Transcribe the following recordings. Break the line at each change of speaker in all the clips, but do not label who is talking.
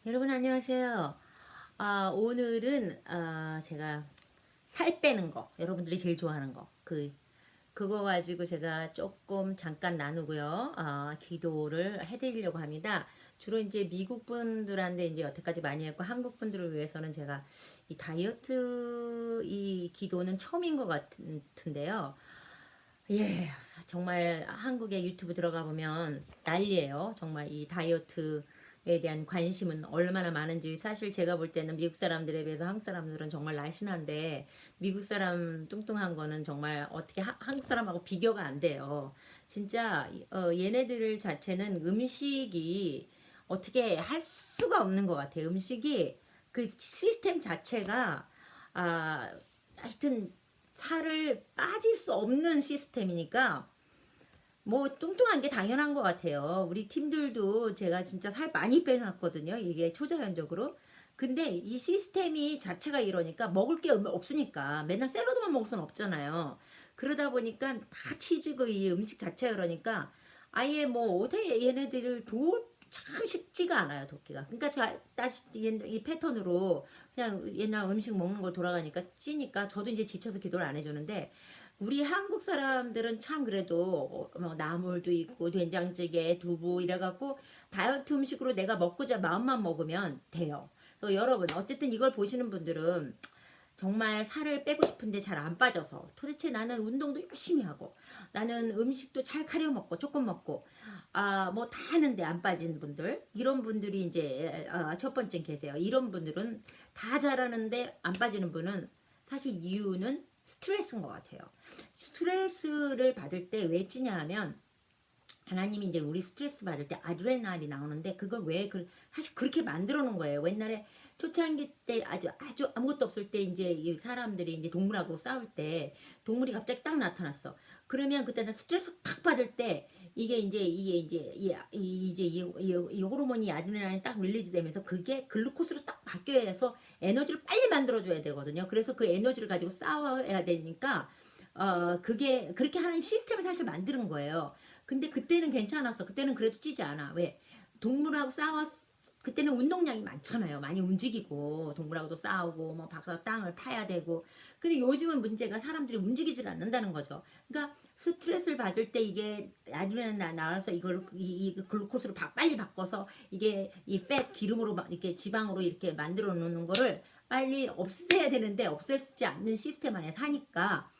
여러분 안녕하세요. 오늘은 제가 살 빼는 거, 여러분들이 제일 좋아하는 거, 그거 가지고 제가 조금 잠깐 나누고요. 기도를 해드리려고 합니다. 주로 이제 미국 분들한테 이제 여태까지 많이 했고 한국 분들을 위해서는 제가 이 다이어트 이 기도는 처음인 것 같은데요. 예, 정말 한국의 유튜브 들어가 보면 난리예요. 정말 이 다이어트에 대한 관심은 얼마나 많은지 사실 제가 볼 때는 미국 사람들에 비해서 한국 사람들은 정말 날씬한데 미국 사람 뚱뚱한 거는 정말 어떻게 한국 사람하고 비교가 안 돼요. 진짜 얘네들 자체는 음식이 어떻게 할 수가 없는 것 같아요. 음식이 그 시스템 자체가 하여튼 살을 빠질 수 없는 시스템이니까 뭐 뚱뚱한 게 당연한 것 같아요. 우리 팀들도 제가 진짜 살 많이 빼놨거든요. 이게 초자연적으로. 근데 이 시스템이 자체가 이러니까 먹을 게 없으니까 맨날 샐러드만 먹을 수는 없잖아요. 그러다 보니까 다 치즈고 이 음식 자체가 그러니까 아예 뭐 어떻게 얘네들을 참 쉽지가 않아요, 돕기가. 그러니까 제가 다시 이 패턴으로 그냥 옛날 음식 먹는 거 돌아가니까 찌니까 저도 이제 지쳐서 기도를 안 해주는데 우리 한국 사람들은 참 그래도 뭐 나물도 있고 된장찌개, 두부 이래갖고 다이어트 음식으로 내가 먹고자 마음만 먹으면 돼요. 그래서 여러분 어쨌든 이걸 보시는 분들은 정말 살을 빼고 싶은데 잘 안 빠져서 도대체 나는 운동도 열심히 하고 나는 음식도 잘 가려 먹고 조금 먹고 뭐 다 하는데 안 빠지는 분들 이런 분들이 이제 첫 번째 계세요. 이런 분들은 다 잘하는데 안 빠지는 분은 사실 이유는 스트레스인 것 같아요. 스트레스를 받을 때 왜 찌냐 하면 하나님이 이제 우리 스트레스 받을 때 아드레날이 나오는데 그걸 왜 사실 그렇게 만들어 놓은 거예요. 옛날에 초창기 때 아주 아무것도 없을 때 이제 이 사람들이 이제 동물하고 싸울 때 동물이 갑자기 딱 나타났어. 그러면 그때는 스트레스 탁 받을 때 이게 이제 이 호르몬이 아드레날린이 딱 릴리즈 되면서 그게 글루코스로 딱 바뀌어야 해서 에너지를 빨리 만들어 줘야 되거든요. 그래서 그 에너지를 가지고 싸워야 되니까 그게 그렇게 하나님 시스템을 사실 만드는 거예요. 근데 그때는 괜찮았어. 그때는 그래도 찌지 않아. 왜? 동물하고 그때는 운동량이 많잖아요. 많이 움직이고 동물하고도 싸우고 뭐 밖에서 땅을 파야 되고. 근데 요즘은 문제가 사람들이 움직이질 않는다는 거죠. 그러니까 스트레스를 받을 때 이게 아드레날린 나와서 이걸 이 글루코스로 빨리 바꿔서 이게 이 기름으로 이렇게 지방으로 이렇게 만들어 놓는 거를 빨리 없애야 되는데 없애지 않는 시스템 안에 사니까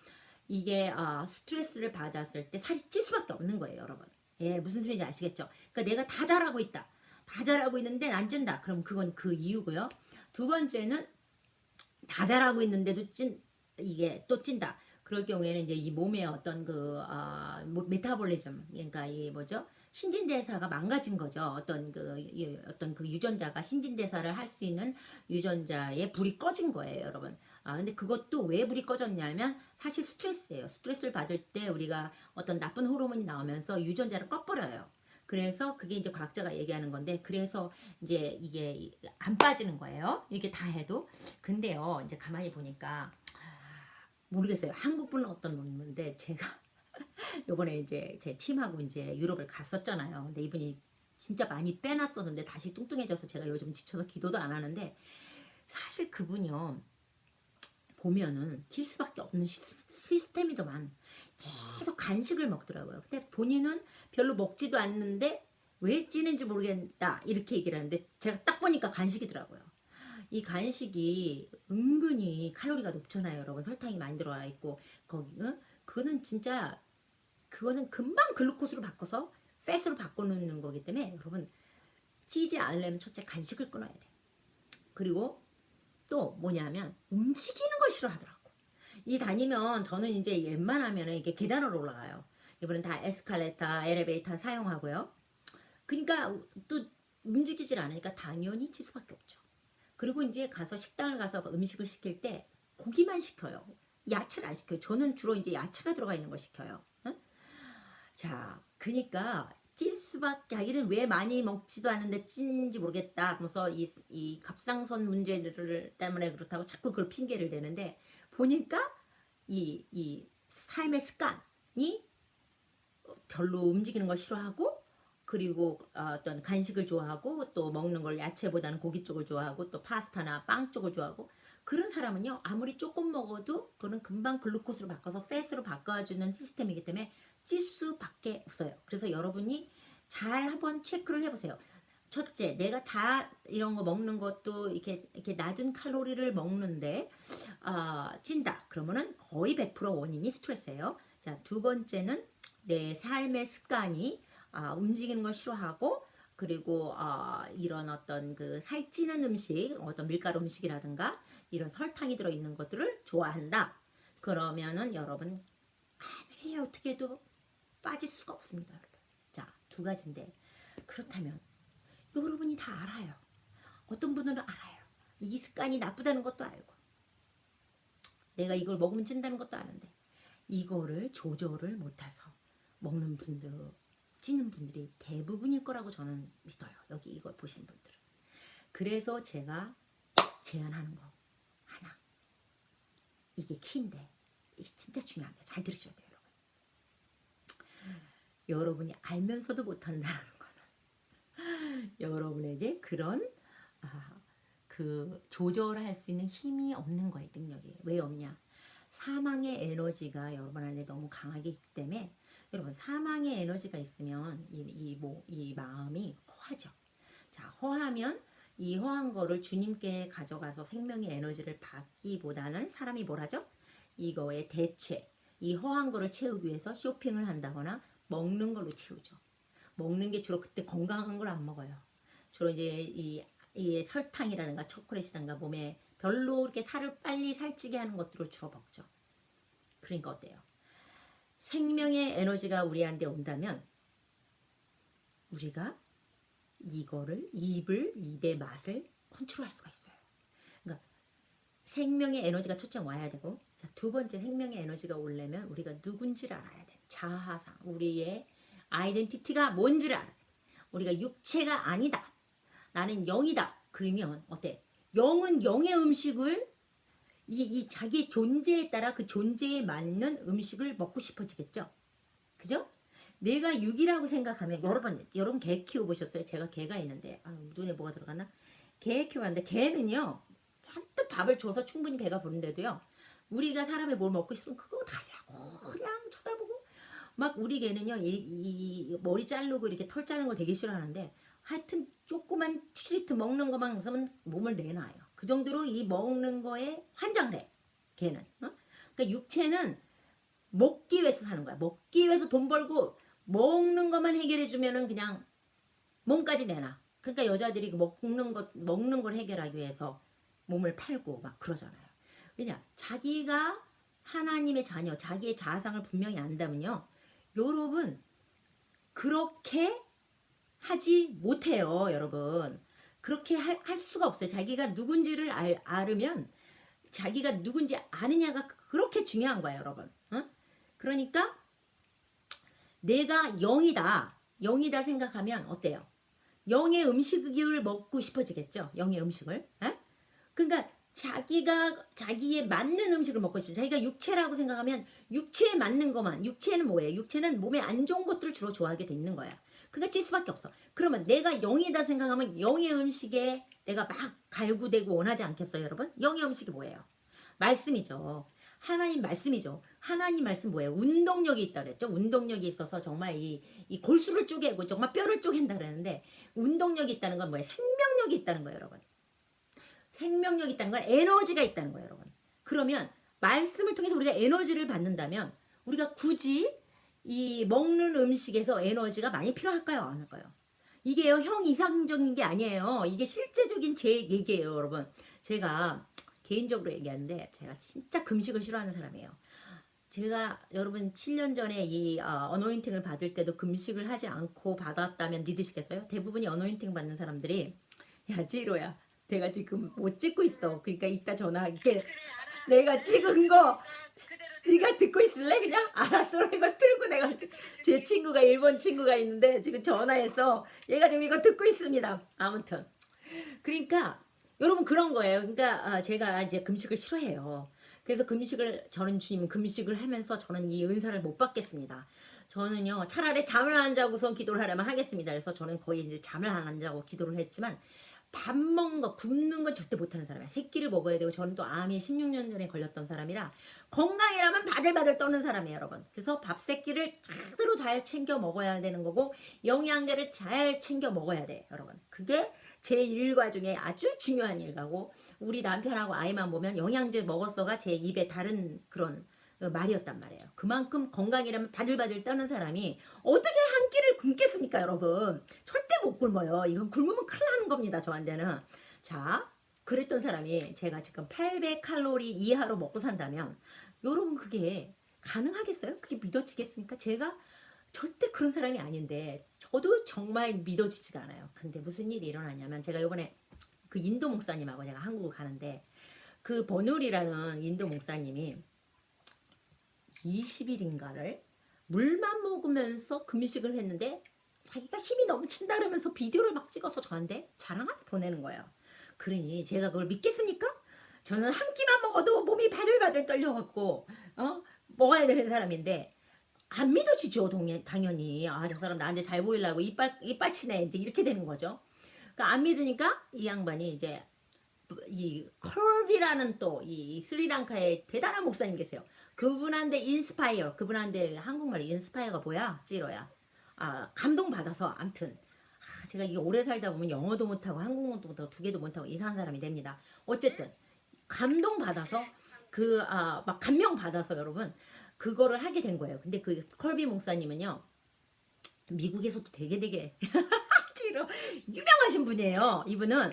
이게 스트레스를 받았을 때 살이 찔 수밖에 없는 거예요, 여러분. 예, 무슨 소리인지 아시겠죠? 그러니까 내가 다 잘하고 있다. 다 잘하고 있는데 안 찐다. 그럼 그건 그 이유고요. 두 번째는 다 잘하고 있는데도 이게 또 찐다. 그럴 경우에는 이제 이 몸의 어떤 메타볼리즘, 그러니까 이 뭐죠? 신진대사가 망가진 거죠. 어떤 그 유전자가 신진대사를 할 수 있는 유전자의 불이 꺼진 거예요, 여러분. 근데 그것도 왜 불이 꺼졌냐면 사실 스트레스예요. 스트레스를 받을 때 우리가 어떤 나쁜 호르몬이 나오면서 유전자를 꺼버려요. 그래서 그게 이제 과학자가 얘기하는 건데 그래서 이제 이게 안 빠지는 거예요. 이게 다 해도. 근데요, 이제 가만히 보니까 모르겠어요. 한국 분은 어떤 분인데 제가 요번에 이제 제 팀하고 이제 유럽을 갔었잖아요. 근데 이분이 진짜 많이 빼놨었는데 다시 뚱뚱해져서 제가 요즘 지쳐서 기도도 안 하는데 사실 그분이요. 보면은 질 수밖에 없는 시스템이더만 계속 간식을 먹더라고요. 근데 본인은 별로 먹지도 않는데 왜 찌는지 모르겠다 이렇게 얘기를 하는데 제가 딱 보니까 간식이더라고요. 이 간식이 은근히 칼로리가 높잖아요, 여러분. 설탕이 많이 들어와 있고 거기는 그거는 진짜 그거는 금방 글루코스로 바꿔서 팻으로 바꿔놓는 거기 때문에 여러분 찌지 않으려면 첫째 간식을 끊어야 돼. 그리고 또 뭐냐면 움직이는 걸 싫어하더라고. 이 다니면 저는 이제 웬만하면 이게 계단을 올라가요. 이번엔 다 에스컬레이터, 엘리베이터 사용하고요. 그러니까 또 움직이질 않으니까 당연히 칠 수밖에 없죠. 그리고 이제 가서 식당을 가서 음식을 시킬 때 고기만 시켜요. 야채를 안 시켜요. 저는 주로 이제 야채가 들어가 있는 거 시켜요. 응? 자, 그러니까 찔 수밖에 하기는 왜 많이 먹지도 않는데 찐지 모르겠다. 그래서 이 갑상선 문제를 때문에 그렇다고 자꾸 그걸 핑계를 대는데 보니까 이 삶의 습관이 별로 움직이는 걸 싫어하고 그리고 어떤 간식을 좋아하고 또 먹는 걸 야채보다는 고기 쪽을 좋아하고 또 파스타나 빵 쪽을 좋아하고 그런 사람은요 아무리 조금 먹어도 그는 금방 글루코스로 바꿔서 팻으로 바꿔주는 시스템이기 때문에 찔 수밖에 없어요. 그래서 여러분이 잘 한번 체크를 해보세요. 첫째, 내가 다 이런 거 먹는 것도 이렇게 낮은 칼로리를 먹는데 찐다. 그러면은 거의 100% 원인이 스트레스예요. 자, 두 번째는 내 삶의 습관이 움직이는 걸 싫어하고 그리고 이런 어떤 그 살찌는 음식, 어떤 밀가루 음식이라든가 이런 설탕이 들어있는 것들을 좋아한다. 그러면은 여러분 아무리 어떻게 해도 빠질 수가 없습니다. 여러분. 자, 두 가지인데 그렇다면 여러분이 다 알아요. 어떤 분들은 알아요. 이 습관이 나쁘다는 것도 알고 내가 이걸 먹으면 찐다는 것도 아는데 이거를 조절을 못해서 먹는 분들, 찌는 분들이 대부분일 거라고 저는 믿어요. 여기 이걸 보신 분들은. 그래서 제가 제안하는 거 하나. 이게 키인데 이게 진짜 중요한데 잘 들으셔야 돼요. 여러분이 알면서도 못한다는 거는 여러분에게 그런 그 조절할 수 있는 힘이 없는 거예요. 능력이. 왜 없냐? 사망의 에너지가 여러분 안에 너무 강하게 있기 때문에 여러분 사망의 에너지가 있으면 이 마음이 허하죠. 자, 허하면 이 허한 거를 주님께 가져가서 생명의 에너지를 받기보다는 사람이 뭘 하죠? 이거에 대체 이 허한 거를 채우기 위해서 쇼핑을 한다거나 먹는 걸로 채우죠. 먹는 게 주로 그때 건강한 걸 안 먹어요. 주로 이제 이 설탕이라든가 초콜릿이라든가 몸에 별로 이렇게 살을 빨리 살찌게 하는 것들을 주로 먹죠. 그러니까 어때요? 생명의 에너지가 우리한테 온다면 우리가 이거를 입의 맛을 컨트롤할 수가 있어요. 그러니까 생명의 에너지가 첫째 와야 되고 자, 두 번째 생명의 에너지가 오려면 우리가 누군지를 알아야 돼. 자아상 우리의 아이덴티티가 뭔지를 알아야 돼. 우리가 육체가 아니다. 나는 영이다. 그러면 어때? 영은 영의 음식을 이 자기 존재에 따라 그 존재에 맞는 음식을 먹고 싶어지겠죠? 그죠? 내가 육이라고 생각하면 여러분 개 키워보셨어요? 제가 개가 있는데 눈에 뭐가 들어갔나? 개 키워봤는데 개는요 잔뜩 밥을 줘서 충분히 배가 부른데도요 우리가 사람이 뭘 먹고 싶으면 그거 달라고 그냥 쳐다보고 막 우리 개는요 이 머리 자르고 이렇게 털 자르는 거 되게 싫어하는데 하여튼 조그만 트리트 먹는 것만 있으면 몸을 내놔요. 그 정도로 이 먹는 거에 환장을 해. 걔는. 그러니까 육체는 먹기 위해서 사는 거야. 먹기 위해서 돈 벌고 먹는 것만 해결해 주면은 그냥 몸까지 내놔. 그러니까 여자들이 먹는 걸 해결하기 위해서 몸을 팔고 막 그러잖아요. 왜냐? 자기가 하나님의 자녀, 자기의 자아상을 분명히 안다면요. 여러분 그렇게 하지 못해요, 여러분. 그렇게 할 수가 없어요. 자기가 누군지를 알으면 자기가 누군지 아느냐가 그렇게 중요한 거예요, 여러분. 그러니까 내가 영이다. 영이다 생각하면 어때요? 영의 음식을 먹고 싶어지겠죠? 영의 음식을. 그러니까 자기의 맞는 음식을 먹고 싶죠. 자기가 육체라고 생각하면 육체에 맞는 것만. 육체는 뭐예요? 육체는 몸에 안 좋은 것들을 주로 좋아하게 돼 있는 거야. 그러니까 찔 수밖에 없어. 그러면 내가 영이다 생각하면 영의 음식에 내가 막 갈구대고 원하지 않겠어요, 여러분? 영의 음식이 뭐예요? 말씀이죠. 하나님 말씀이죠. 하나님 말씀 뭐예요? 운동력이 있다 그랬죠. 운동력이 있어서 정말 이 골수를 쪼개고 정말 뼈를 쪼갠다 그랬는데 운동력이 있다는 건 뭐예요? 생명력이 있다는 거예요, 여러분. 생명력이 있다는 건 에너지가 있다는 거예요, 여러분. 그러면 말씀을 통해서 우리가 에너지를 받는다면 우리가 굳이 이 먹는 음식에서 에너지가 많이 필요할까요? 안 할까요? 이게요, 형 이상적인 게 아니에요. 이게 실제적인 제 얘기예요, 여러분. 제가 개인적으로 얘기하는데 제가 진짜 금식을 싫어하는 사람이에요. 제가 여러분 7년 전에 이 어노인팅을 받을 때도 금식을 하지 않고 받았다면 믿으시겠어요? 대부분이 어노인팅 받는 사람들이 야 지로야 내가 지금 못 찍고 있어. 그러니까 이따 전화할게. 내가 찍은 거 네가 듣고 있을래? 그냥 알았어. 이거 틀고 내가 제 친구가 일본 친구가 있는데 지금 전화해서 얘가 지금 이거 듣고 있습니다. 아무튼 그러니까 여러분 그런 거예요. 그러니까 제가 이제 금식을 싫어해요. 그래서 저는 주님 금식을 하면서 저는 이 은사를 못 받겠습니다. 저는요 차라리 잠을 안 자고선 기도를 하려면 하겠습니다. 그래서 저는 거의 이제 잠을 안 자고 기도를 했지만 밥 먹는 거 굶는 건 절대 못하는 사람이야. 새끼를 먹어야 되고 저는 또 암에 16년 전에 걸렸던 사람이라 건강이라면 바들바들 떠는 사람이에요 여러분. 그래서 밥 새끼를 제대로 잘 챙겨 먹어야 되는 거고 영양제를 잘 챙겨 먹어야 돼 여러분. 그게 제 일과 중에 아주 중요한 일과고 우리 남편하고 아이만 보면 영양제 먹었어가 제 입에 다른 그런 말이었단 말이에요. 그만큼 건강이라면 바들바들 떠는 사람이 어떻게 한 끼를 굶겠습니까 여러분. 절대 못 굶어요. 이건 굶으면 큰일 나는 겁니다 저한테는. 자 그랬던 사람이 제가 지금 800칼로리 이하로 먹고 산다면 여러분 그게 가능하겠어요? 그게 믿어지겠습니까? 제가 절대 그런 사람이 아닌데 저도 정말 믿어지지가 않아요. 근데 무슨 일이 일어나냐면 제가 이번에 그 인도 목사님하고 제가 한국을 가는데 그 버눌이라는 인도 목사님이 20일인가를 물만 먹으면서 금식을 했는데 자기가 힘이 넘친다 그러면서 비디오를 막 찍어서 저한테 자랑하게 보내는 거예요. 그러니 제가 그걸 믿겠습니까? 저는 한 끼만 먹어도 몸이 바들바들 떨려갖고 먹어야 되는 사람인데 안 믿어지죠 당연히. 아 저 사람 나한테 잘 보이려고 이빨 치네 이제 이렇게 되는 거죠. 그러니까 안 믿으니까 이 양반이 이제 이 컬비라는 또 이 스리랑카의 대단한 목사님 계세요. 그분한테 인스파이어, 그분한테 한국말 인스파이어가 뭐야? 찌로야. 아 감동받아서 암튼 제가 이게 오래 살다 보면 영어도 못하고 한국어도 못하고 두 개도 못하고 이상한 사람이 됩니다. 어쨌든 감동받아서 막 감명받아서 여러분 그거를 하게 된 거예요. 근데 그 컬비 목사님은요 미국에서도 되게 찌로 유명하신 분이에요. 이분은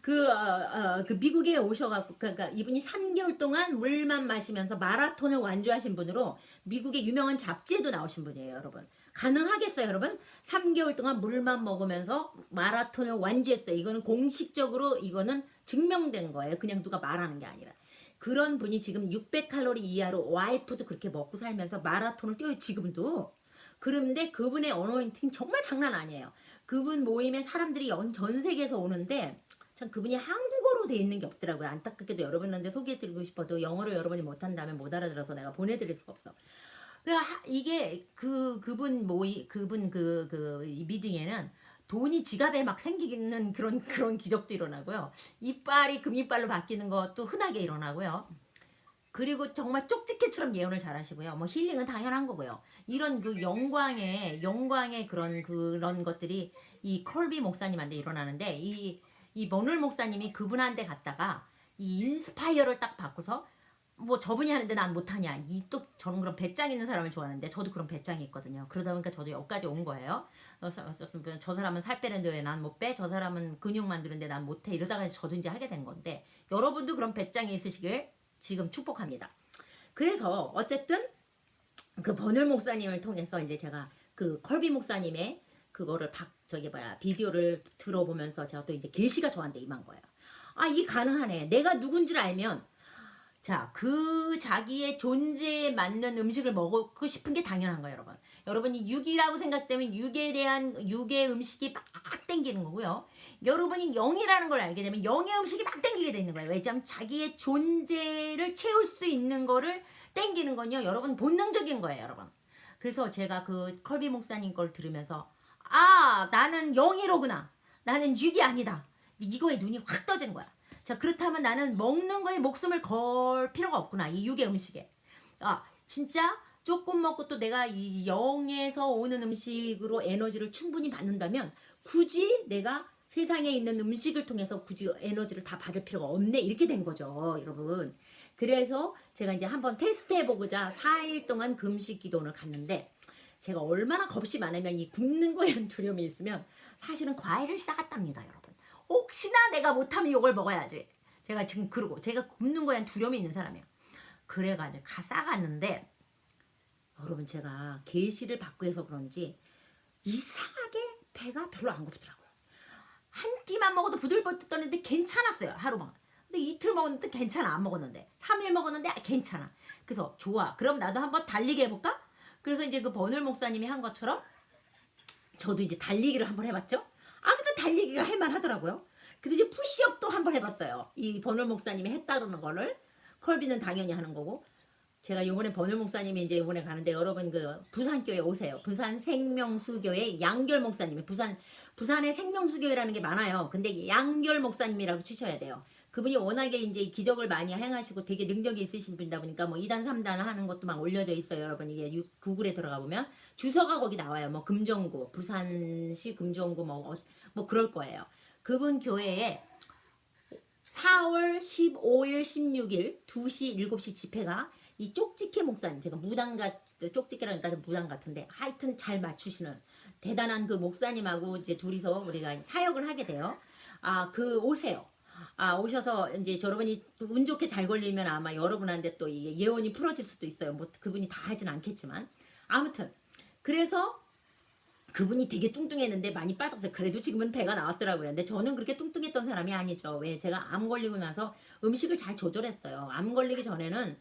그 미국에 오셔갖고 그러니까 이분이 3개월 동안 물만 마시면서 마라톤을 완주하신 분으로 미국의 유명한 잡지에도 나오신 분이에요 여러분. 가능하겠어요 여러분? 3개월 동안 물만 먹으면서 마라톤을 완주했어요. 이거는 공식적으로 이거는 증명된 거예요. 그냥 누가 말하는 게 아니라. 그런 분이 지금 600칼로리 이하로 와이프도 그렇게 먹고 살면서 마라톤을 뛰어요 지금도. 그런데 그분의 어노인팅 정말 장난 아니에요. 그분 모임에 사람들이 전 세계에서 오는데 참 그분이 한국어로 돼 있는 게 없더라고요. 안타깝게도 여러분한테 소개해드리고 싶어도 영어를 여러분이 못한다면 못 알아들어서 내가 보내드릴 수가 없어. 이게 그분 미팅에는 돈이 지갑에 막 생기는 그런 기적도 일어나고요. 이빨이 금이빨로 바뀌는 것도 흔하게 일어나고요. 그리고 정말 쪽집게처럼 예언을 잘하시고요. 뭐 힐링은 당연한 거고요. 이런 그 영광의 그런 것들이 이 컬비 목사님한테 일어나는데 이 버눌 목사님이 그분한테 갔다가 이 인스파이어를 딱 받고서 뭐 저분이 하는데 난 못하냐. 또 저는 그런 배짱 있는 사람을 좋아하는데 저도 그런 배짱이 있거든요. 그러다 보니까 저도 여기까지 온 거예요. 저 사람은 살 빼는데 왜 난 못 빼? 저 사람은 근육 만드는데 난 못해. 이러다가 저도 이제 하게 된 건데 여러분도 그런 배짱이 있으시길 지금 축복합니다. 그래서 어쨌든 그 버눌 목사님을 통해서 이제 제가 그 컬비 목사님의 그거를 비디오를 들어보면서 제가 또 이제 계시가 저한테 임한 거예요. 아, 이 가능하네. 내가 누군지를 알면 그 자기의 존재에 맞는 음식을 먹고 싶은 게 당연한 거예요, 여러분. 여러분이 육이라고 생각되면 육의 음식이 막 땡기는 거고요. 여러분이 영이라는 걸 알게 되면 영의 음식이 막 땡기게 되는 거예요. 왜냐하면 자기의 존재를 채울 수 있는 거를 땡기는 건요, 여러분 본능적인 거예요, 여러분. 그래서 제가 그 컬비 목사님 걸 들으면서 나는 영이로구나. 나는 육이 아니다. 이거에 눈이 확 떠지는 거야. 자, 그렇다면 나는 먹는 거에 목숨을 걸 필요가 없구나. 이 육의 음식에. 진짜 조금 먹고 또 내가 이 영에서 오는 음식으로 에너지를 충분히 받는다면 굳이 내가 세상에 있는 음식을 통해서 굳이 에너지를 다 받을 필요가 없네. 이렇게 된 거죠, 여러분. 그래서 제가 이제 한번 테스트 해보고자 4일 동안 금식 기도를 갔는데 제가 얼마나 겁이 많으면 이 굶는 거에 대한 두려움이 있으면 사실은 과일을 싸갔답니다, 여러분. 혹시나 내가 못하면 이걸 먹어야지. 제가 지금 그러고 제가 굶는 거에 대한 두려움이 있는 사람이에요. 그래가지고 싸갔는데 여러분 제가 계시를 받고 해서 그런지 이상하게 배가 별로 안 고프더라고요. 한 끼만 먹어도 부들부들 떠는데 괜찮았어요. 하루만. 근데 이틀 먹었는데 괜찮아. 안 먹었는데 3일 먹었는데 괜찮아. 그래서 좋아. 그럼 나도 한번 달리기 해볼까? 그래서 이제 그 버눌 목사님이 한 것처럼 저도 이제 달리기를 한번 해봤죠. 근데 달리기가 할만하더라고요. 그래서 이제 푸시업도 한번 해봤어요. 이 버눌 목사님이 했다는 거를 컬비는 당연히 하는 거고 제가 요번에 버늘 목사님이 이제 요번에 가는데 여러분 그 부산교회 오세요. 부산 생명수교회 양결 목사님이 부산에 생명수교회라는 게 많아요. 근데 양결 목사님이라고 치셔야 돼요. 그분이 워낙에 이제 기적을 많이 행하시고 되게 능력이 있으신 분이다 보니까 뭐 2단 3단 하는 것도 막 올려져 있어요. 여러분 이게 구글에 들어가 보면 주소가 거기 나와요. 뭐 금정구 부산시 금정구 뭐 그럴 거예요. 그분 교회에 4월 15일 16일 2시 7시 집회가 이 쪽지게 목사님 제가 쪽지게라니까 무당 같은데 하여튼 잘 맞추시는 대단한 그 목사님하고 이제 둘이서 우리가 사역을 하게 돼요. 오세요. 오셔서 이제 여러분이 운 좋게 잘 걸리면 아마 여러분한테 또 이게 예언이 풀어질 수도 있어요. 뭐 그분이 다 하진 않겠지만 아무튼 그래서 그분이 되게 뚱뚱했는데 많이 빠졌어요. 그래도 지금은 배가 나왔더라고요. 근데 저는 그렇게 뚱뚱했던 사람이 아니죠. 왜? 제가 암 걸리고 나서 음식을 잘 조절했어요. 암 걸리기 전에는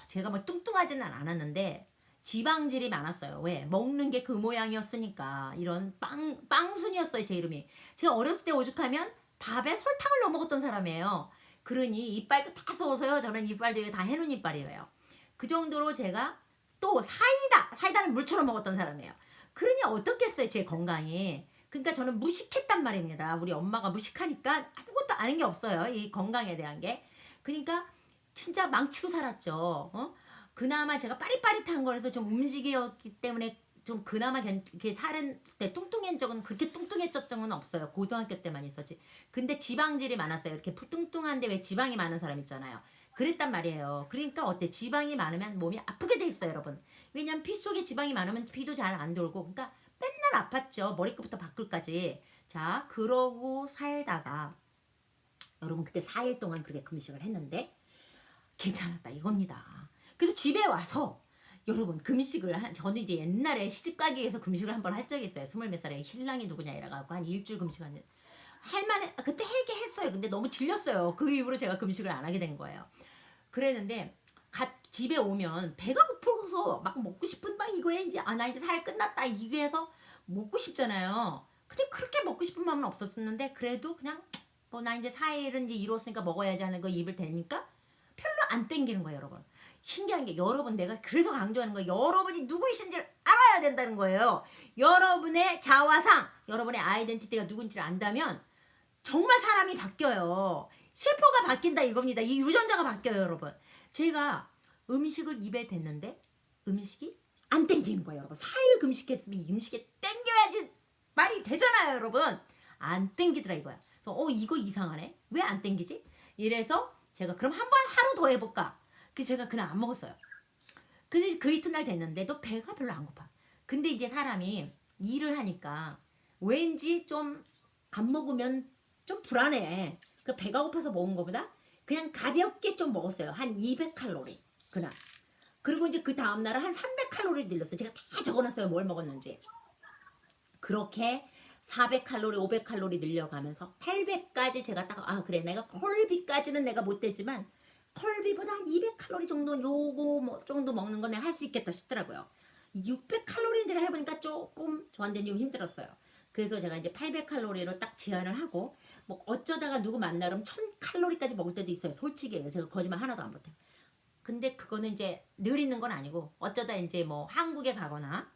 제가 뭐 뚱뚱하지는 않았는데 지방질이 많았어요. 왜? 먹는 게 그 모양이었으니까. 이런 빵순이었어요. 제 이름이. 제가 어렸을 때 오죽하면 밥에 설탕을 넣어 먹었던 사람이에요. 그러니 이빨도 다 썩어서요. 저는 이빨도 다 해놓은 이빨이에요. 그 정도로 제가 또 사이다는 물처럼 먹었던 사람이에요. 그러니 어떻겠어요, 제 건강이. 그러니까 저는 무식했단 말입니다. 우리 엄마가 무식하니까 아무것도 아는 게 없어요. 이 건강에 대한 게. 그러니까 진짜 망치고 살았죠. 그나마 제가 빠릿빠릿한 거라서 좀 움직였기 때문에 좀 그나마 이렇게 살은 뚱뚱한 적은 그렇게 뚱뚱했던 적은 없어요. 고등학교 때만 있었지. 근데 지방질이 많았어요. 이렇게 뚱뚱한데 왜 지방이 많은 사람 있잖아요. 그랬단 말이에요. 그러니까 어때? 지방이 많으면 몸이 아프게 돼 있어요, 여러분. 왜냐면 피 속에 지방이 많으면 피도 잘 안 돌고 그러니까 맨날 아팠죠. 머리끝부터 발끝까지. 자, 그러고 살다가 여러분 그때 4일 동안 그렇게 금식을 했는데 괜찮았다 이겁니다. 그래서 집에 와서 여러분 저는 이제 옛날에 시집가기 위해서 금식을 한번 할 적이 있어요. 20몇 살에 신랑이 누구냐 이래가지고 한 일주일 금식한 할만해. 그때 했어요. 근데 너무 질렸어요. 그 이후로 제가 금식을 안 하게 된 거예요. 그랬는데 집에 오면 배가 고파서 막 먹고 싶은 막 이거에 이제 나 이제 살 끝났다 이게 해서 먹고 싶잖아요. 근데 그렇게 먹고 싶은 마음은 없었었는데 그래도 그냥 뭐 나 이제 4일은 이제 이뤘으니까 먹어야지 하는 거 입을 대니까 별로 안 땡기는 거예요, 여러분. 신기한 게 여러분 내가 그래서 강조하는 거예요. 여러분이 누구이신지를 알아야 된다는 거예요. 여러분의 자화상, 여러분의 아이덴티티가 누군지를 안다면 정말 사람이 바뀌어요. 세포가 바뀐다 이겁니다. 이 유전자가 바뀌어요, 여러분. 제가 음식을 입에 댔는데 음식이 안 땡기는 거예요, 여러분. 4일 금식했으면 이 음식에 땡겨야지 말이 되잖아요, 여러분. 안 땡기더라 이거야. 그래서 이거 이상하네. 왜 안 땡기지? 이래서 제가 그럼 한번 하루 더 해볼까? 그래서 제가 그날 안 먹었어요. 근데 그 이튿날 됐는데도 배가 별로 안 고파. 근데 이제 사람이 일을 하니까 왠지 좀 안 먹으면 좀 불안해. 그 배가 고파서 먹은 것보다 그냥 가볍게 좀 먹었어요. 한 200칼로리 그날. 그리고 이제 그 다음날은 한 300칼로리 늘렸어요. 제가 다 적어놨어요. 뭘 먹었는지. 그렇게 400칼로리, 500칼로리 늘려가면서 800까지 제가 그래 내가 콜비까지는 내가 못 되지만 콜비보다 한 200칼로리 정도 요거 정도 먹는 건 내가 할 수 있겠다 싶더라고요. 600칼로리는 제가 해보니까 조금 저한테 좀 힘들었어요. 그래서 제가 이제 800칼로리로 딱 제한을 하고 뭐 어쩌다가 누구 만나면 1000칼로리까지 먹을 때도 있어요. 솔직히 제가 거짓말 하나도 안 못해요. 근데 그거는 이제 늘 있는 건 아니고 어쩌다 이제 뭐 한국에 가거나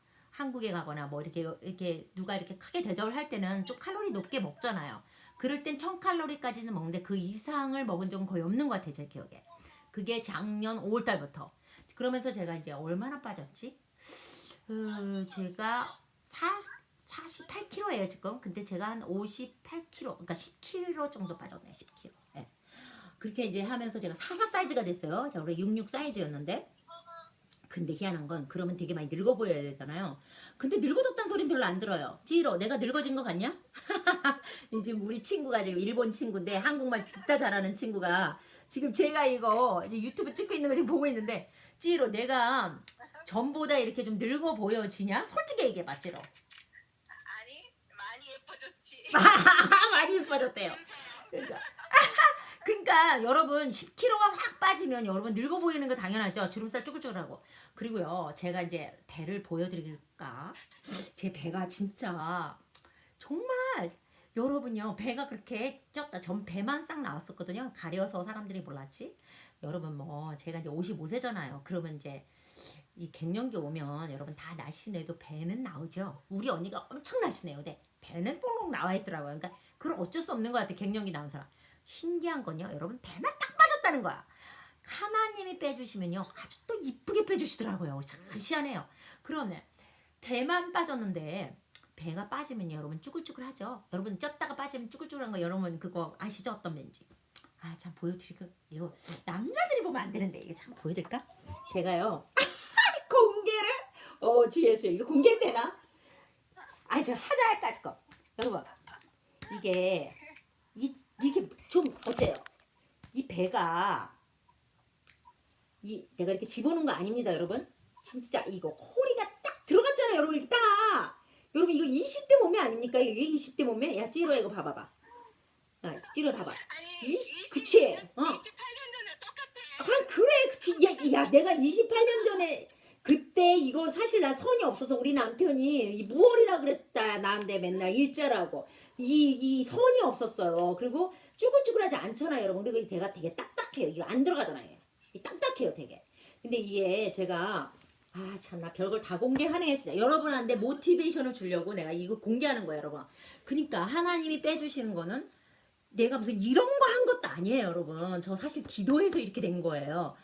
뭐 이렇게 누가 이렇게 크게 대접을 할 때는 좀 칼로리 높게 먹잖아요. 그럴 땐 1000칼로리까지는 먹는데 그 이상을 먹은 적은 거의 없는 것 같아요. 제 기억에. 그게 작년 5월달부터. 그러면서 제가 이제 얼마나 빠졌지? 제가 48kg예요 지금. 근데 제가 한 58kg, 그러니까 10kg 정도 빠졌네. 10kg. 네. 그렇게 이제 하면서 제가 44 사이즈가 됐어요. 자, 우리 66 사이즈였는데. 근데 희한한 건 그러면 되게 많이 늙어 보여야 되잖아요. 근데 늙어졌다는 소리는 별로 안 들어요. 찌로 내가 늙어진 거 같냐? 지금 우리 친구가 지금 일본 친구인데 한국말 진짜 잘하는 친구가 지금 제가 이거 유튜브 찍고 있는 거 지금 보고 있는데 찌로 내가 전보다 이렇게 좀 늙어 보여지냐? 솔직히 얘기해봐 찌로.
아니 많이 예뻐졌지.
많이 예뻐졌대요. 그러니까 여러분 10kg가 확 빠지면 여러분 늙어 보이는 거 당연하죠. 주름살 쭈글쭈글하고. 그리고요 제가 이제 배를 보여드릴까? 제 배가 진짜 정말 여러분요 배가 그렇게 쪘다. 전 배만 싹 나왔었거든요. 가려서 사람들이 몰랐지. 여러분 뭐 제가 이제 55세잖아요. 그러면 이제 이 갱년기 오면 여러분 다 날씬해도 배는 나오죠. 우리 언니가 엄청 날씬해요. 근데 배는 뽕뽕 나와 있더라고요. 그러니까 그건 어쩔 수 없는 것 같아. 갱년기 나온 사람. 신기한 건요. 여러분 배만 딱 빠졌다는 거야. 하나님이 빼주시면요. 아주 또 이쁘게 빼주시더라고요. 참 희한해요. 그러면 배만 빠졌는데 배가 빠지면 여러분 쭈글쭈글하죠. 여러분 쪘다가 빠지면 쭈글쭈글한 거 여러분 그거 아시죠? 어떤 면인지. 아 참 보여드리고 이거 남자들이 보면 안 되는데 이게 참 보여드릴까? 제가요 공개를 주의했어요. 이거 공개되나? 저 하자까지 거 여러분 이게 좀 어때요? 이 배가 내가 이렇게 집어넣은 거 아닙니다, 여러분. 진짜 이거 허리가 딱 들어갔잖아요, 여러분. 이렇게 딱. 여러분 이거 20대 몸매 아닙니까? 이게 20대 몸매? 야 찌로 이거 봐봐봐. 찌로 봐봐.
아니
그치?
28년 전에 똑같아.
그래, 그치. 야, 내가 28년 전에 그때 이거 사실 나 선이 없어서 우리 남편이 이 무얼이라 그랬다 나한테 맨날 일자라고 이 선이 없었어요. 그리고 쭈글쭈글하지 않잖아요, 여러분. 그리고 내가 되게 딱딱해요. 이거 안 들어가잖아요. 딱딱해요, 되게. 근데 이게 제가 참 나 별걸 다 공개하네 진짜. 여러분한테 모티베이션을 주려고 내가 이거 공개하는 거예요, 여러분. 그러니까 하나님이 빼주시는 거는 내가 무슨 이런 거 한 것도 아니에요, 여러분. 저 사실 기도해서 이렇게 된 거예요.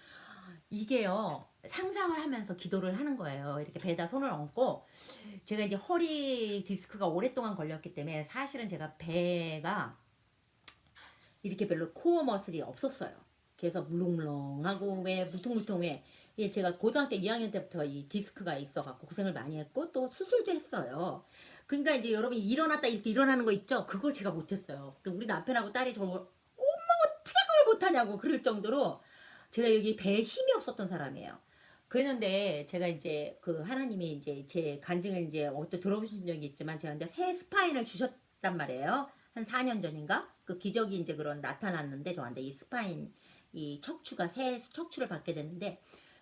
이게요, 상상을 하면서 기도를 하는 거예요. 이렇게 배에다 손을 얹고, 제가 이제 허리 디스크가 오랫동안 걸렸기 때문에 사실은 제가 배가 이렇게 별로 코어 머슬이 없었어요. 그래서 물렁물렁하고 왜 물퉁물퉁 왜 제가 고등학교 2학년 때부터 이 디스크가 있어갖고 고생을 많이 했고 또 수술도 했어요. 그러니까 이제 여러분이 일어났다 이렇게 일어나는 거 있죠? 그걸 제가 못했어요. 우리 남편하고 딸이 저걸 어떻게 그걸 못하냐고 그럴 정도로 제가 여기 배에 힘이 없었던 사람이에요. 그랬는데 제가 이제 그 하나님이 이제 제 간증을 이제 어떤 들어보신 적이 있지만 제가 이제 새 스파인을 주셨단 말이에요. 한 4년 전인가? 그 기적이 이제 그런 나타났는데 저한테 이 스파인 이 척추가 새 척추를 받게 됐는데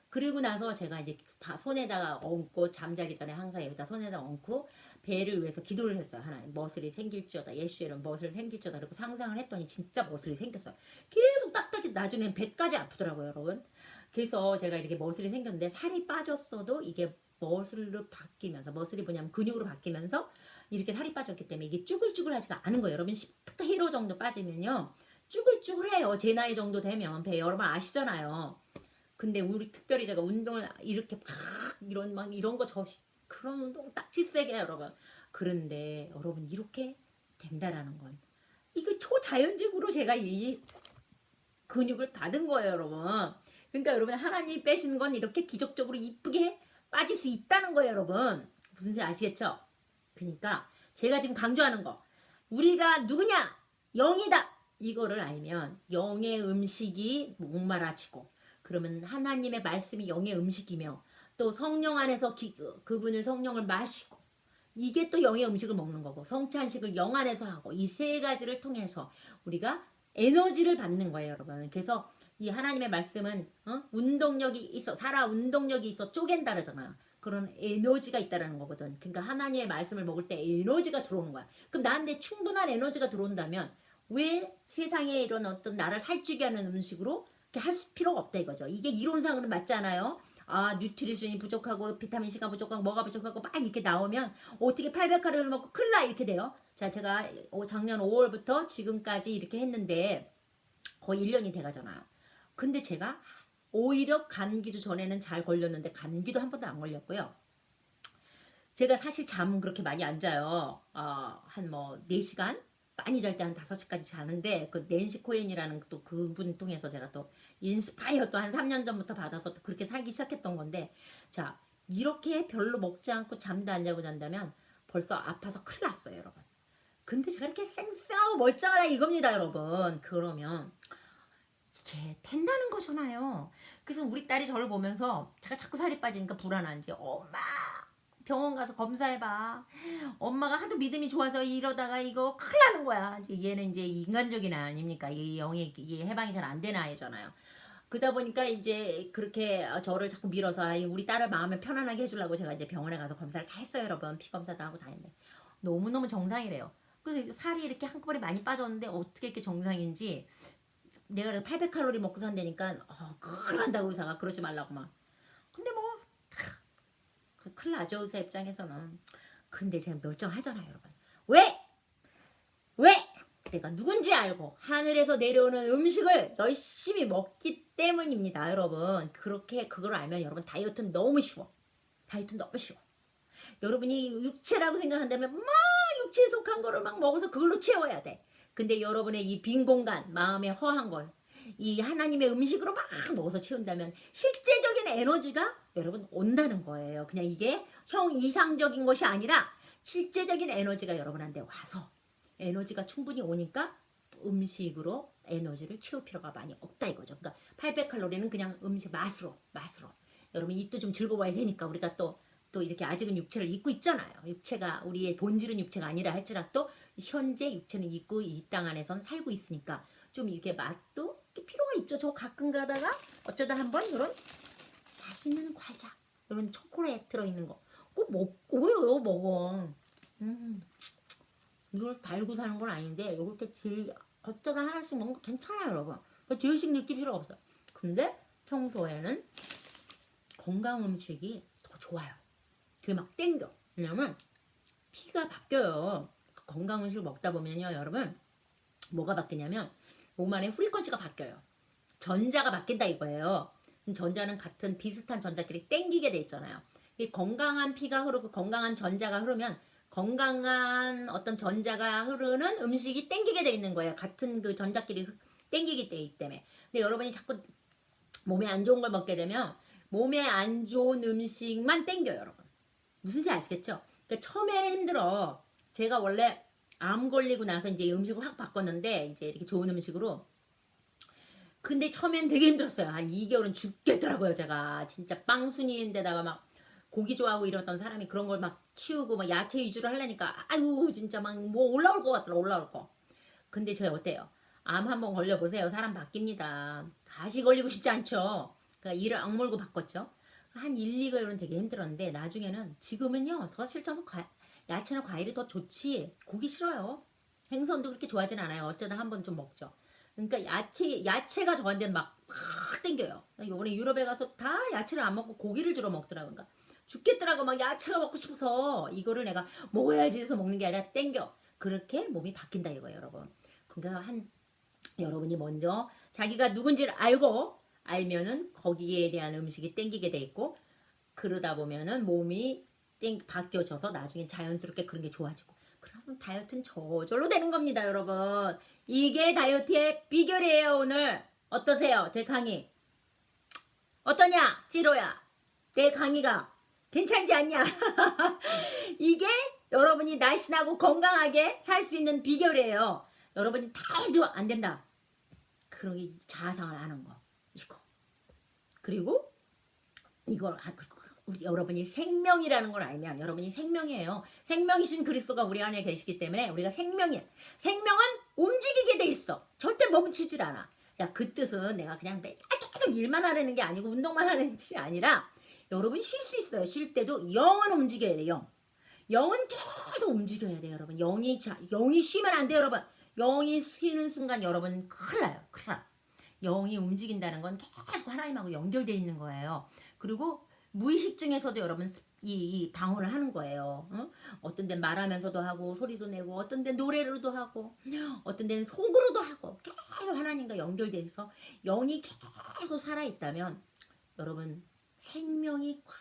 그리고 나서 제가 이제 손에다가 얹고 잠자기 전에 항상 여기다 손에다 얹고 배를 위해서 기도를 했어요. 하나님 머슬이 생길지어다. 예수의 이름 머슬이 생길지어다. 그리고 상상을 했더니 진짜 머슬이 생겼어요. 계속 딱딱해 나중에는 배까지 아프더라고요, 여러분. 그래서 제가 이렇게 머슬이 생겼는데 살이 빠졌어도 이게 머슬로 바뀌면서 머슬이 뭐냐면 근육으로 바뀌면서 이렇게 살이 빠졌기 때문에 이게 쭈글쭈글하지가 않은 거예요. 여러분 10kg 정도 빠지면요. 쭈글쭈글해요. 제 나이 정도 되면 배 여러분 아시잖아요. 근데 우리 특별히 제가 운동을 이렇게 막 이런 거 그런 운동 딱지 세게 여러분. 그런데 여러분 이렇게 된다라는 건 이거 초자연적으로 제가 이 근육을 받은 거예요, 여러분. 그러니까 여러분 하나님 빼신 건 이렇게 기적적으로 이쁘게 빠질 수 있다는 거예요, 여러분. 무슨 소리 아시겠죠? 그러니까 제가 지금 강조하는 거 우리가 누구냐? 영이다. 이거를 알면 영의 음식이 목말라지고 그러면 하나님의 말씀이 영의 음식이며 또 성령 안에서 그분을 성령을 마시고 이게 또 영의 음식을 먹는 거고 성찬식을 영 안에서 하고 이 세 가지를 통해서 우리가 에너지를 받는 거예요, 여러분. 그래서 이 하나님의 말씀은 운동력이 있어 살아 운동력이 있어 쪼갠다 그러잖아요. 그런 에너지가 있다라는 거거든. 그러니까 하나님의 말씀을 먹을 때 에너지가 들어오는 거야. 그럼 나한테 충분한 에너지가 들어온다면 왜 세상에 이런 어떤 나를 살찌게 하는 음식으로 할 필요가 없다 이거죠. 이게 이론상으로는 맞잖아요. 뉴트리션이 부족하고 비타민C가 부족하고 뭐가 부족하고 막 이렇게 나오면 어떻게 800칼로리를 먹고 큰일 나 이렇게 돼요. 자, 제가 작년 5월부터 지금까지 이렇게 했는데 거의 1년이 돼가잖아요. 근데 제가 오히려 감기도 전에는 잘 걸렸는데 감기도 한 번도 안 걸렸고요. 제가 사실 잠은 그렇게 많이 안 자요. 한 4시간? 많이 잘 때 한 5시까지 자는데 그 낸시 코엔이라는 또 그분 통해서 제가 또 인스파이어 또 한 3년 전부터 받아서 또 그렇게 살기 시작했던 건데 자 이렇게 별로 먹지 않고 잠도 안 자고 잔다면 벌써 아파서 큰일 났어요, 여러분. 근데 제가 이렇게 쌩쌩하고 멀쩡하다 이겁니다, 여러분. 그러면 이게 된다는 거잖아요. 그래서 우리 딸이 저를 보면서 제가 자꾸 살이 빠지니까 불안한지 엄마 병원 가서 검사해봐. 엄마가 하도 믿음이 좋아서 이러다가 이거 큰일 나는 거야. 얘는 이제 인간적인 아이 아닙니까? 이 영이 이게 해방이 잘 안 되는 아이잖아요. 그러다 보니까 이제 그렇게 저를 자꾸 밀어서 우리 딸을 마음을 편안하게 해주려고 제가 이제 병원에 가서 검사를 다 했어요, 여러분. 피 검사도 하고 다 했는데 너무너무 정상이래요. 그래서 살이 이렇게 한꺼번에 많이 빠졌는데 어떻게 이렇게 정상인지 내가 800칼로리 먹고 산다니까 큰일난다고 의사가 그러지 말라고 막. 근데 뭐 큰일 나죠 의사 입장에서는. 근데 제가 멀쩡하잖아요 여러분. 왜? 내가 누군지 알고 하늘에서 내려오는 음식을 열심히 먹기 때문입니다 여러분. 그렇게 그걸 알면 여러분 다이어트는 너무 쉬워. 여러분이 육체라고 생각한다면 막 육체에 속한 거를 막 먹어서 그걸로 채워야 돼. 근데 여러분의 이 빈 공간, 마음에 허한 걸 이 하나님의 음식으로 막 먹어서 채운다면 실제적인 에너지가 여러분 온다는 거예요. 그냥 이게 이상적인 것이 아니라 실제적인 에너지가 여러분한테 와서 에너지가 충분히 오니까 음식으로 에너지를 채울 필요가 많이 없다 이거죠. 그러니까 800칼로리는 그냥 음식 맛으로. 여러분 입도 좀 즐거워야 되니까 우리가 또 이렇게 아직은 육체를 입고 있잖아요. 육체가 우리의 본질은 육체가 아니라 할지라도 현재 육체는 입고 이 땅 안에선 살고 있으니까 좀 이렇게 맛도 이렇게 필요가 있죠. 저 가끔 가다가 어쩌다 한번 이런 맛있는 과자, 이런 초콜릿 들어있는 거 꼭 먹고요. 먹어. 이걸 달고 사는 건 아닌데 이렇게 어쩌다 하나씩 먹는 거 괜찮아요 여러분. 질식 느낄 필요 없어요. 근데 평소에는 건강 음식이 더 좋아요. 그게 막 땡겨. 왜냐면 피가 바뀌어요. 건강 음식을 먹다 보면요 여러분 뭐가 바뀌냐면 몸 안에 프리퀀시가 바뀌어요. 전자가 바뀐다 이거예요. 전자는 같은 비슷한 전자끼리 땡기게 돼 있잖아요. 이 건강한 피가 흐르고 건강한 전자가 흐르면 건강한 어떤 전자가 흐르는 음식이 땡기게 돼 있는 거예요. 같은 그 전자끼리 땡기기 때문에. 근데 여러분이 자꾸 몸에 안 좋은 걸 먹게 되면 몸에 안 좋은 음식만 땡겨요 여러분. 무슨지 아시겠죠? 그러니까 처음에는 힘들어. 제가 원래 암 걸리고 나서 이제 음식을 확 바꿨는데 이제 이렇게 좋은 음식으로. 근데 처음엔 되게 힘들었어요. 한 2개월은 죽겠더라고요 제가. 진짜 빵순이인데다가 막 고기 좋아하고 이러던 사람이 그런 걸 막 치우고 막 야채 위주로 하려니까 아유 진짜 막 뭐 올라올 것 같더라 올라올 거. 근데 저 어때요? 암 한번 걸려보세요. 사람 바뀝니다. 다시 걸리고 싶지 않죠. 그러니까 이를 악물고 바꿨죠. 한 1, 2개월은 되게 힘들었는데 나중에는 지금은요. 더 실제로 야채나 과일이 더 좋지 고기 싫어요. 생선도 그렇게 좋아하진 않아요. 어쩌다 한번 좀 먹죠. 그러니까 야채가 저한테는 막 땡겨요. 이번에 유럽에 가서 다 야채를 안 먹고 고기를 주로 먹더라고요. 그러니까 죽겠더라고. 막 야채가 먹고 싶어서 이거를 내가 먹어야지 해서 먹는 게 아니라 땡겨. 그렇게 몸이 바뀐다 이거예요 여러분. 그러니까 여러분이 먼저 자기가 누군지를 알면은 거기에 대한 음식이 땡기게 돼 있고 그러다 보면은 몸이 바뀌어져서 나중에 자연스럽게 그런 게 좋아지고 그러면 다이어트는 저절로 되는 겁니다 여러분. 이게 다이어트의 비결이에요. 오늘 어떠세요? 제 강의 어떠냐? 지로야 내 강의가 괜찮지 않냐? 이게 여러분이 날씬하고 건강하게 살 수 있는 비결이에요. 여러분이 다 해도 안 된다. 그런 게 자상을 아는 거 이거. 그리고 이걸 우리 여러분이 생명이라는 걸 알면 여러분이 생명이에요. 생명이신 그리스도가 우리 안에 계시기 때문에 우리가 생명은 움직이게 돼 있어. 절대 멈추질 않아. 자, 그 뜻은 내가 그냥 계속 일만 하라는 게 아니고 운동만 하라는 뜻이 아니라 여러분 쉴 수 있어요. 쉴 때도 영은 움직여야 돼요. 영은 계속 움직여야 돼요 여러분. 영이 쉬면 안 돼요 여러분. 영이 쉬는 순간 여러분 큰일 나요. 영이 움직인다는 건 계속 하나님하고 연결되어 있는 거예요. 그리고 무의식 중에서도 여러분 이 방언을 하는 거예요. 어떤 데는 말하면서도 하고 소리도 내고 어떤 데는 노래로도 하고 어떤 데는 속으로도 하고 계속 하나님과 연결되어 있어 영이 계속 살아있다면 여러분 생명이 꽉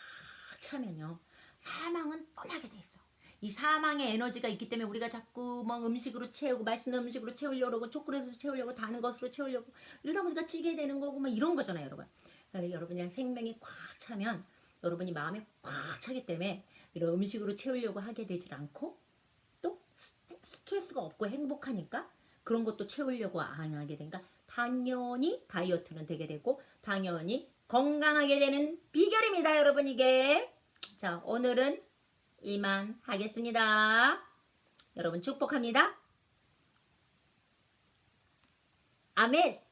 차면요. 사망은 떠나게 돼 있어. 이 사망의 에너지가 있기 때문에 우리가 자꾸 뭐 음식으로 채우고 맛있는 음식으로 채우려고 하고 초콜릿으로 채우려고 다른 것으로 채우려고 이러다 보니까 찌게 되는 거고 막 이런 거잖아요 여러분. 여러분이 생명이 꽉 차면 여러분이 마음이 꽉 차기 때문에 이런 음식으로 채우려고 하게 되질 않고 또 스트레스가 없고 행복하니까 그런 것도 채우려고 안 하게 되니까 당연히 다이어트는 되게 되고 당연히 건강하게 되는 비결입니다 여러분 이게. 자 오늘은 이만 하겠습니다. 여러분 축복합니다. 아멘.